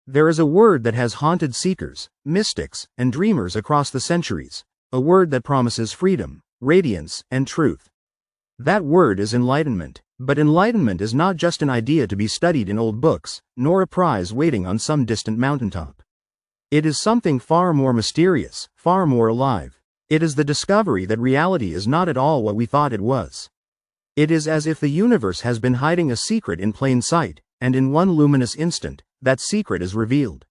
There is a word that has haunted seekers, mystics, and dreamers across the centuries, a word that promises freedom, radiance, and truth. That word is enlightenment. But enlightenment is not just an idea to be studied in old books, nor a prize waiting on some distant mountaintop. It is something far more mysterious, far more alive. It is the discovery that reality is not at all what we thought it was. It is as if the universe has been hiding a secret in plain sight, and in one luminous instant, that secret is revealed.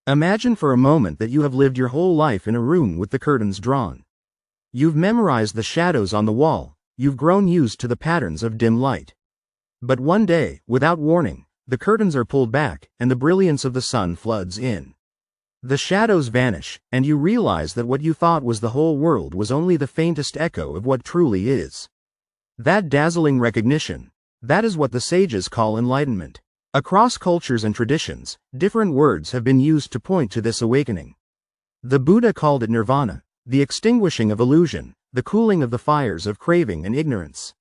Imagine for a moment that you have lived your whole life in a room with the curtains drawn. You've memorized the shadows on the wall. You've grown used to the patterns of dim light. But one day, without warning, the curtains are pulled back, and the brilliance of the sun floods in. The shadows vanish, and you realize that what you thought was the whole world was only the faintest echo of what truly is. That dazzling recognition, that is what the sages call enlightenment. Across cultures and traditions, different words have been used to point to this awakening. The Buddha called it nirvana, the extinguishing of illusion, the cooling of the fires of craving and ignorance.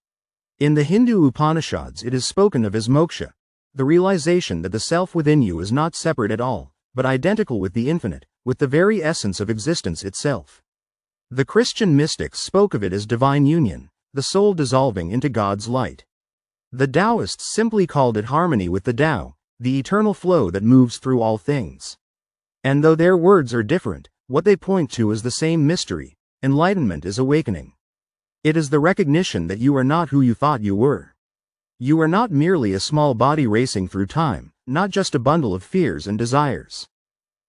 In the Hindu Upanishads it is spoken of as moksha, the realization that the self within you is not separate at all, but identical with the infinite, with the very essence of existence itself. The Christian mystics spoke of it as divine union, the soul dissolving into God's light. The Taoists simply called it harmony with the Tao, the eternal flow that moves through all things. And though their words are different, what they point to is the same mystery. Enlightenment is awakening. It is the recognition that you are not who you thought you were. You are not merely a small body racing through time, not just a bundle of fears and desires.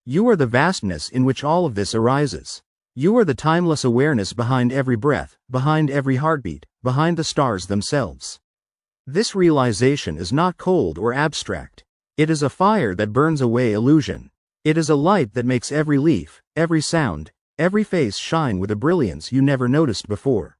You are the vastness in which all of this arises. You are the timeless awareness behind every breath, behind every heartbeat, behind the stars themselves. This realization is not cold or abstract. It is a fire that burns away illusion. It is a light that makes every leaf, every sound, every face shine with a brilliance you never noticed before.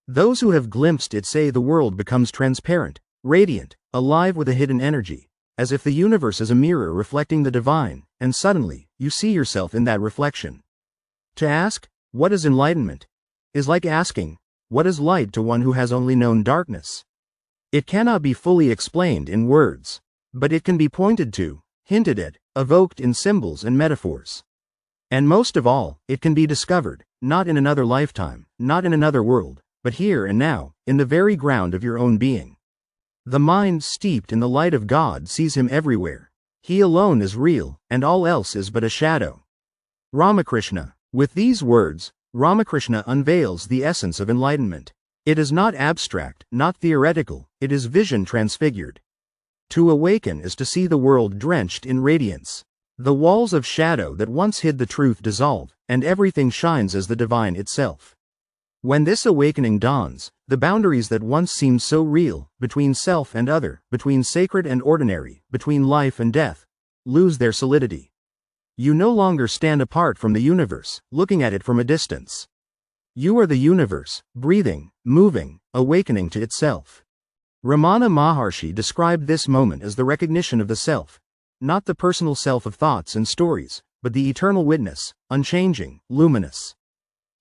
Those who have glimpsed it say the world becomes transparent, radiant, alive with a hidden energy, as if the universe is a mirror reflecting the divine, and suddenly, you see yourself in that reflection. To ask, what is enlightenment, is like asking, what is light to one who has only known darkness? It cannot be fully explained in words, but it can be pointed to, hinted at, evoked in symbols and metaphors. And most of all, it can be discovered, not in another lifetime, not in another world, but here and now, in the very ground of your own being. The mind steeped in the light of God sees Him everywhere. He alone is real, and all else is but a shadow. Ramakrishna. With these words, Ramakrishna unveils the essence of enlightenment. It is not abstract, not theoretical, it is vision transfigured. To awaken is to see the world drenched in radiance. The walls of shadow that once hid the truth dissolve, and everything shines as the divine itself. When this awakening dawns, the boundaries that once seemed so real, between self and other, between sacred and ordinary, between life and death, lose their solidity. You no longer stand apart from the universe, looking at it from a distance. You are the universe, breathing, moving, awakening to itself. Ramana Maharshi described this moment as the recognition of the self, not the personal self of thoughts and stories, but the eternal witness, unchanging, luminous.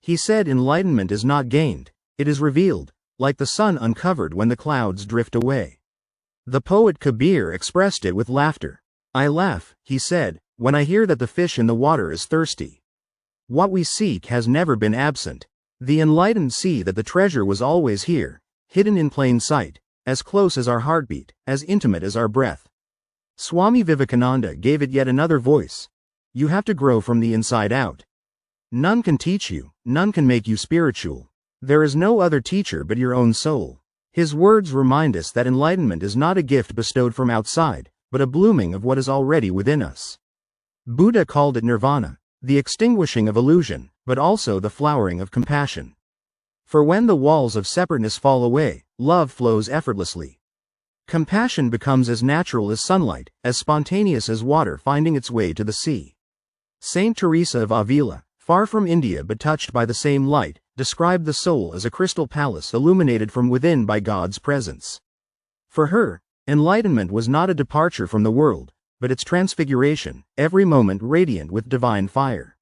He said enlightenment is not gained, it is revealed, like the sun uncovered when the clouds drift away. The poet Kabir expressed it with laughter. I laugh, he said, when I hear that the fish in the water is thirsty. What we seek has never been absent. The enlightened see that the treasure was always here, hidden in plain sight, as close as our heartbeat, as intimate as our breath. Swami Vivekananda gave it yet another voice. You have to grow from the inside out. None can teach you, none can make you spiritual. There is no other teacher but your own soul. His words remind us that enlightenment is not a gift bestowed from outside, but a blooming of what is already within us. Buddha called it nirvana, the extinguishing of illusion, but also the flowering of compassion. For when the walls of separateness fall away, love flows effortlessly. Compassion becomes as natural as sunlight, as spontaneous as water finding its way to the sea. Saint Teresa of Avila, far from India but touched by the same light, described the soul as a crystal palace illuminated from within by God's presence. For her, enlightenment was not a departure from the world, but its transfiguration, every moment radiant with divine fire.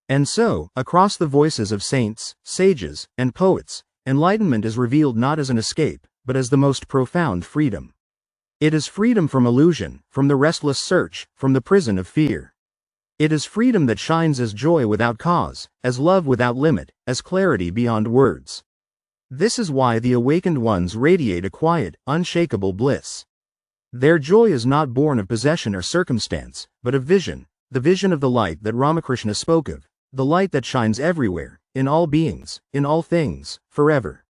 And so, across the voices of saints, sages, and poets, enlightenment is revealed not as an escape, but as the most profound freedom. It is freedom from illusion, from the restless search, from the prison of fear. It is freedom that shines as joy without cause, as love without limit, as clarity beyond words. This is why the awakened ones radiate a quiet, unshakable bliss. Their joy is not born of possession or circumstance, but of vision, the vision of the light that Ramakrishna spoke of, the light that shines everywhere, in all beings, in all things, forever.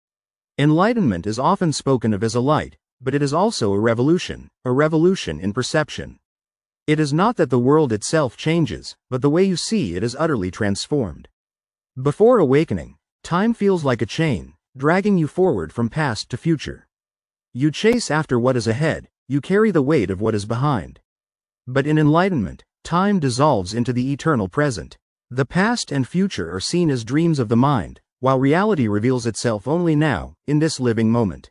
Enlightenment is often spoken of as a light, but it is also a revolution in perception. It is not that the world itself changes, but the way you see it is utterly transformed. Before awakening, time feels like a chain, dragging you forward from past to future. You chase after what is ahead, you carry the weight of what is behind. But in enlightenment, time dissolves into the eternal present. The past and future are seen as dreams of the mind, while reality reveals itself only now, in this living moment.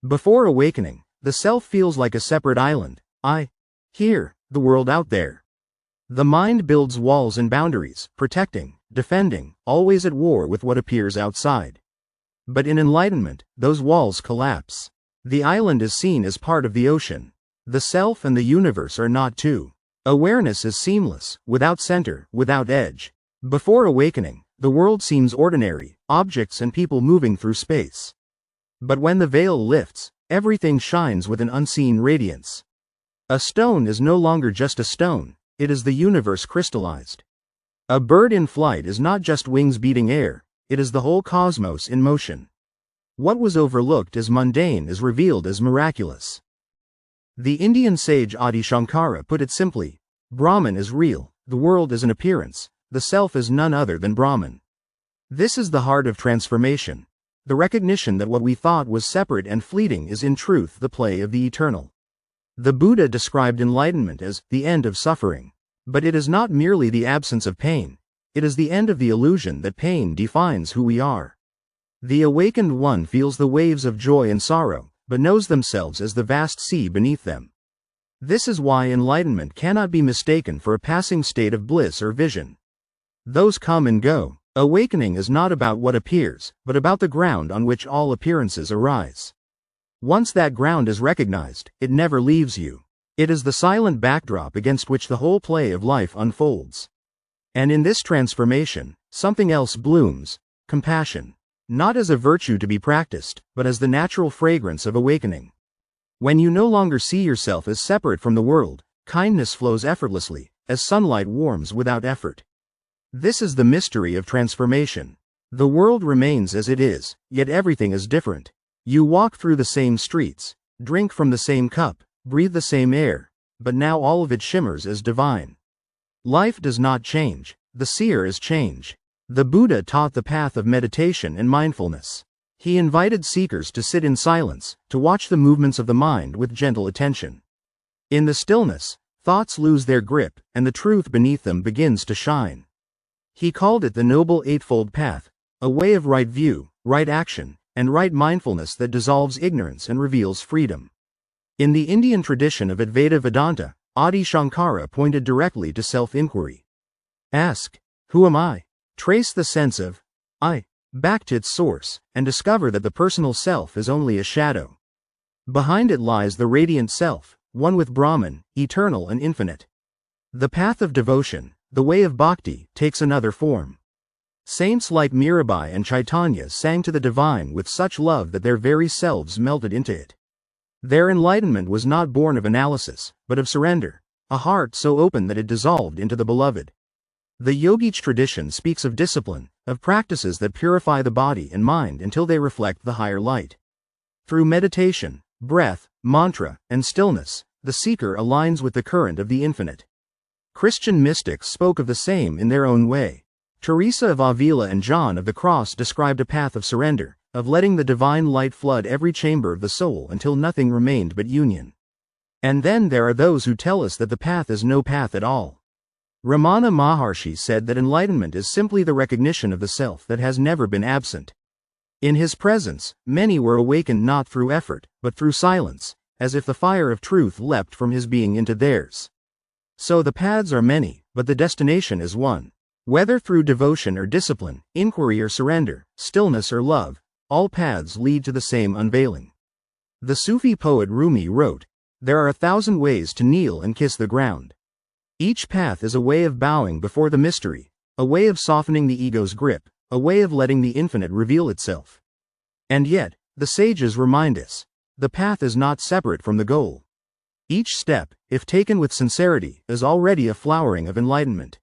Before awakening, the self feels like a separate island. I, here, the world out there. The mind builds walls and boundaries, protecting, defending, always at war with what appears outside. But in enlightenment, those walls collapse. The island is seen as part of the ocean. The self and the universe are not two. Awareness is seamless, without center, without edge. Before awakening, the world seems ordinary, objects and people moving through space. But when the veil lifts, everything shines with an unseen radiance. A stone is no longer just a stone, it is the universe crystallized. A bird in flight is not just wings beating air, it is the whole cosmos in motion. What was overlooked as mundane is revealed as miraculous. The Indian sage Adi Shankara put it simply: Brahman is real, the world is an appearance, the self is none other than Brahman. This is the heart of transformation, the recognition that what we thought was separate and fleeting is in truth the play of the eternal. The Buddha described enlightenment as the end of suffering. But it is not merely the absence of pain. It is the end of the illusion that pain defines who we are. The awakened one feels the waves of joy and sorrow, but knows themselves as the vast sea beneath them. This is why enlightenment cannot be mistaken for a passing state of bliss or vision. Those come and go. Awakening is not about what appears, but about the ground on which all appearances arise. Once that ground is recognized, it never leaves you. It is the silent backdrop against which the whole play of life unfolds. And in this transformation, something else blooms: compassion. Not as a virtue to be practiced, but as the natural fragrance of awakening. When you no longer see yourself as separate from the world, kindness flows effortlessly, as sunlight warms without effort. This is the mystery of transformation. The world remains as it is, yet everything is different. You walk through the same streets, drink from the same cup, breathe the same air, but now all of it shimmers as divine. Life does not change, the seer is change. The Buddha taught the path of meditation and mindfulness. He invited seekers to sit in silence, to watch the movements of the mind with gentle attention. In the stillness, thoughts lose their grip, and the truth beneath them begins to shine. He called it the Noble Eightfold Path, a way of right view, right action, and right mindfulness that dissolves ignorance and reveals freedom. In the Indian tradition of Advaita Vedanta, Adi Shankara pointed directly to self-inquiry. Ask, who am I? Trace the sense of I back to its source, and discover that the personal self is only a shadow. Behind it lies the radiant self, one with Brahman, eternal and infinite. The path of devotion, the way of bhakti, takes another form. Saints like Mirabai and Chaitanya sang to the divine with such love that their very selves melted into it. Their enlightenment was not born of analysis, but of surrender, a heart so open that it dissolved into the beloved. The yogic tradition speaks of discipline, of practices that purify the body and mind until they reflect the higher light. Through meditation, breath, mantra, and stillness, the seeker aligns with the current of the infinite. Christian mystics spoke of the same in their own way. Teresa of Avila and John of the Cross described a path of surrender, of letting the divine light flood every chamber of the soul until nothing remained but union. And then there are those who tell us that the path is no path at all. Ramana Maharshi said that enlightenment is simply the recognition of the self that has never been absent. In his presence, many were awakened not through effort, but through silence, as if the fire of truth leapt from his being into theirs. So the paths are many, but the destination is one. Whether through devotion or discipline, inquiry or surrender, stillness or love, all paths lead to the same unveiling. The Sufi poet Rumi wrote, There are 1,000 ways to kneel and kiss the ground. Each path is a way of bowing before the mystery, a way of softening the ego's grip, a way of letting the infinite reveal itself. And yet, the sages remind us, the path is not separate from the goal. Each step, if taken with sincerity, is already a flowering of enlightenment.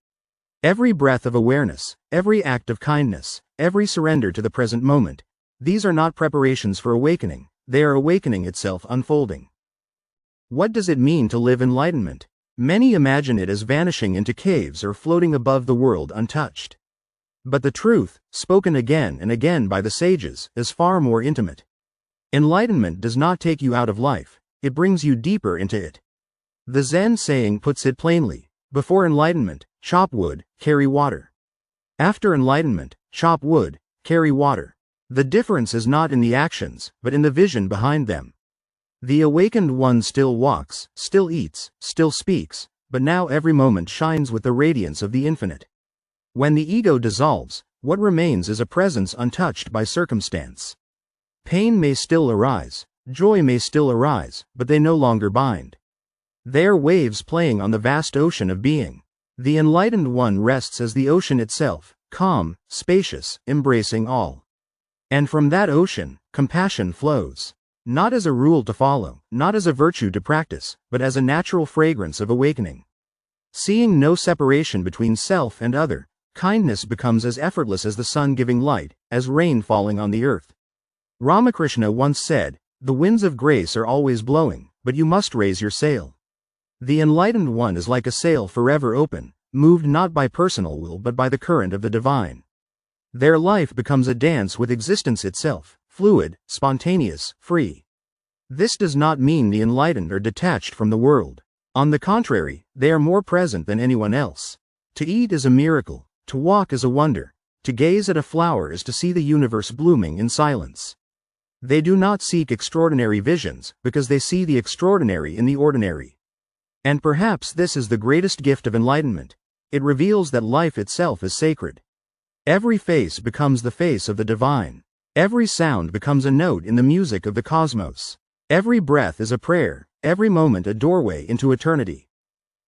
Every breath of awareness, every act of kindness, every surrender to the present moment, these are not preparations for awakening, they are awakening itself unfolding. What does it mean to live enlightenment? Many imagine it as vanishing into caves or floating above the world untouched. But the truth, spoken again and again by the sages, is far more intimate. Enlightenment does not take you out of life, it brings you deeper into it. The Zen saying puts it plainly, before enlightenment, chop wood, carry water. After enlightenment, chop wood, carry water. The difference is not in the actions, but in the vision behind them. The awakened one still walks, still eats, still speaks, but now every moment shines with the radiance of the infinite. When the ego dissolves, what remains is a presence untouched by circumstance. Pain may still arise, joy may still arise, but they no longer bind. They are waves playing on the vast ocean of being. The enlightened one rests as the ocean itself, calm, spacious, embracing all. And from that ocean, compassion flows. Not as a rule to follow, not as a virtue to practice, but as a natural fragrance of awakening. Seeing no separation between self and other, kindness becomes as effortless as the sun giving light, as rain falling on the earth. Ramakrishna once said, "The winds of grace are always blowing, but you must raise your sail." The enlightened one is like a sail forever open, moved not by personal will but by the current of the divine. Their life becomes a dance with existence itself, fluid, spontaneous, free. This does not mean the enlightened are detached from the world. On the contrary, they are more present than anyone else. To eat is a miracle, to walk is a wonder, to gaze at a flower is to see the universe blooming in silence. They do not seek extraordinary visions, because they see the extraordinary in the ordinary. And perhaps this is the greatest gift of enlightenment. It reveals that life itself is sacred. Every face becomes the face of the divine. Every sound becomes a note in the music of the cosmos. Every breath is a prayer, every moment a doorway into eternity.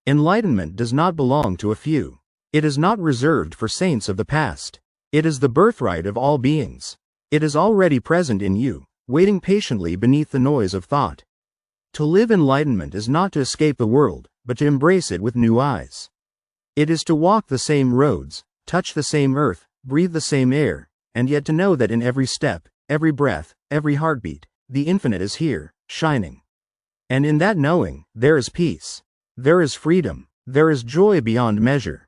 Enlightenment does not belong to a few. It is not reserved for saints of the past. It is the birthright of all beings. It is already present in you, waiting patiently beneath the noise of thought. To live enlightenment is not to escape the world, but to embrace it with new eyes. It is to walk the same roads, touch the same earth, breathe the same air, and yet to know that in every step, every breath, every heartbeat, the infinite is here, shining. And in that knowing, there is peace. There is freedom. There is joy beyond measure.